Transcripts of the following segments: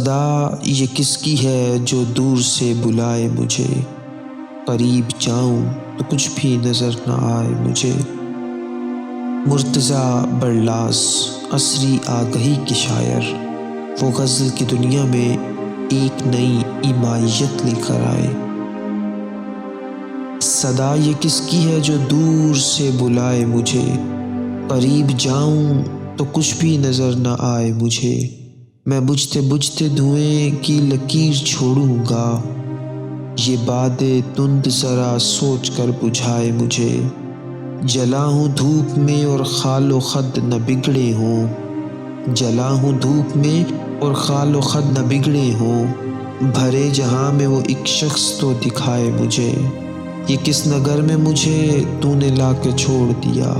صدا یہ کس کی ہے جو دور سے بلائے مجھے، قریب جاؤں تو کچھ بھی نظر نہ آئے مجھے۔ مرتضیٰ برلاس عصری آگہی کے شاعر، وہ غزل کی دنیا میں ایک نئی ایمائیت لے کر آئے۔ صدا یہ کس کی ہے جو دور سے بلائے مجھے، قریب جاؤں تو کچھ بھی نظر نہ آئے مجھے۔ میں بجھتے بجھتے دھوئیں کی لکیر چھوڑوں گا، یہ باد تند ذرا سوچ کر بجھائے مجھے۔ جلا ہوں دھوپ میں اور خال و خد نہ بگڑے ہوں، جلا ہوں دھوپ میں اور خال و خد نہ بگڑے ہوں، بھرے جہاں میں وہ ایک شخص تو دکھائے مجھے۔ یہ کس نگر میں مجھے تو نے لا کے چھوڑ دیا،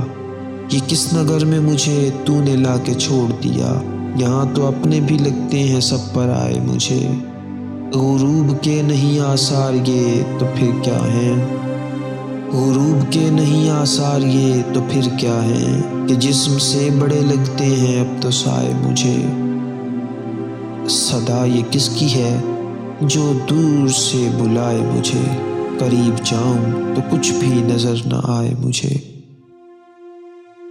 یہ کس نگر میں مجھے تو نے لا کے چھوڑ دیا، یہاں تو اپنے بھی لگتے ہیں سب پر آئے مجھے۔ غروب کے نہیں آثار یہ تو پھر کیا ہیں، غروب کے نہیں آثار یہ تو پھر کیا ہیں، کہ جسم سے بڑے لگتے ہیں اب تو سائے مجھے۔ صدا یہ کس کی ہے جو دور سے بلائے مجھے، قریب جاؤں تو کچھ بھی نظر نہ آئے مجھے۔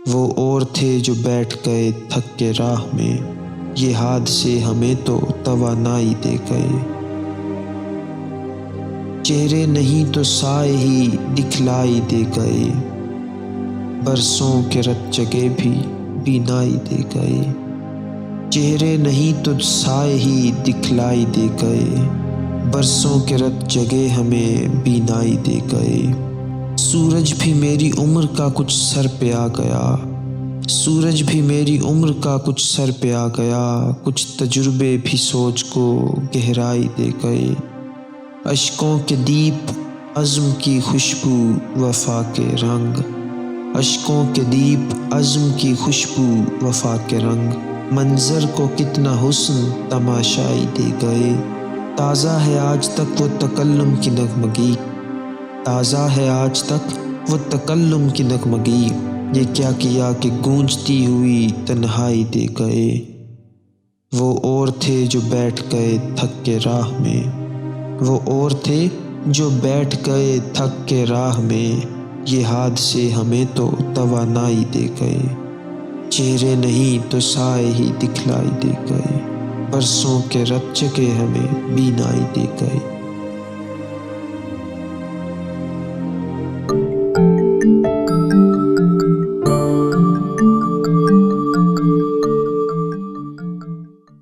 وہ اور تھے جو بیٹھ گئے تھک کے راہ میں، یہ حادثے ہمیں تو توانائی دے گئے۔ چہرے نہیں تو سائے ہی دکھلائی دے گئے، برسوں کے رت جگے بھی بینائی دے گئے۔ چہرے نہیں تو سائے ہی دکھلائی دے گئے، برسوں کے رت جگے ہمیں بینائی دے گئے۔ سورج بھی میری عمر کا کچھ سر پہ آ گیا، سورج بھی میری عمر کا کچھ سر پہ آ گیا، کچھ تجربے بھی سوچ کو گہرائی دے گئے۔ اشکوں کے دیپ عزم کی خوشبو وفا کے رنگ، اشکوں کے دیپ عزم کی خوشبو وفا کے رنگ، منظر کو کتنا حسن تماشائی دے گئے۔ تازہ ہے آج تک وہ تکلم کی نغمگی، تازہ ہے آج تک وہ تکلم کی نغمگی، یہ کیا کیا کہ گونجتی ہوئی تنہائی دے گئے۔ وہ اور تھے جو بیٹھ گئے تھک کے راہ میں، وہ اور تھے جو بیٹھ گئے تھک کے راہ میں، یہ حادثے ہمیں تو توانائی دے گئے۔ چہرے نہیں تو سائے ہی دکھلائی دے گئے، برسوں کے رت جگے ہمیں بینائی دے گئے۔